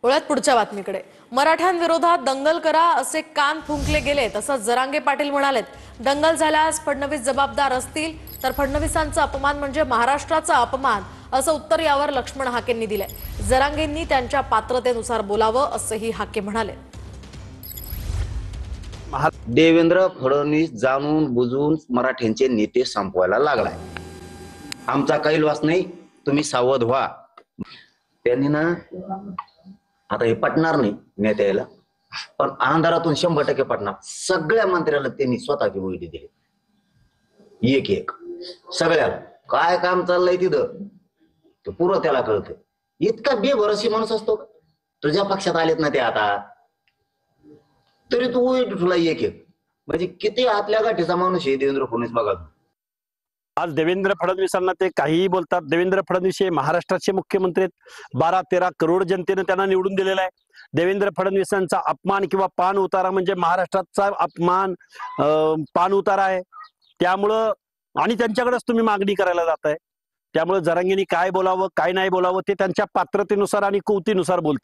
वळत पुढच्या बातमीकडे। मराठ्यांविरोधात दंगल करा असे कान फुंकले गेले, तसंच जरांगे पाटील म्हणालेत, दंगल झाल्यास फडणवीस जबाबदार असतील, तर फडणवीसांचा अपमान म्हणजे महाराष्ट्राचा अपमान असं उत्तर यावर लक्ष्मण हाकेंनी दिलंय। जरांगेंनी त्यांच्या पात्रतेनुसार बोलावं असंही हाके म्हणाले। देवेंद्र फडणवीस जाणून बुजून मराठ्यांचे नेते संपवायला लागलाय। आमचा कैलवास नाही, तुम्ही सावध व्हा। त्यांनी ना आता हे पटणार नाही नेत्याला, पण अंधारातून 100% पटणार। सगळ्या मंत्र्याला त्यांनी स्वतःची वैडी दिली, एक एक सगळ्याला काय काम चाललंय तिथं ते पुरं त्याला कळतं। इतका बेभरोशी माणूस असतो का? तुझ्या पक्षात आलेत ना ते आता, तरी तू वैडी तुला एक एक, म्हणजे किती आतल्या गाठीचा माणूस आहे देवेंद्र फडणवीस बघा। आज देवेंद्र फडणवीसांना ते काहीही बोलतात। देवेंद्र फडणवीस हे महाराष्ट्राचे मुख्यमंत्री आहेत। 12-13 करोड जनतेने त्यांना निवडून दिलेला आहे। देवेंद्र फडणवीसांचा अपमान किंवा पान उतारा म्हणजे महाराष्ट्राचा अपमान, पान उतारा आहे। त्यामुळं आणि त्यांच्याकडेच तुम्ही मागणी करायला जाताय। त्यामुळे जरांगेंनी काय बोलावं काय नाही बोलावं ते त्यांच्या पात्रतेनुसार आणि कुवतीनुसार बोलतात।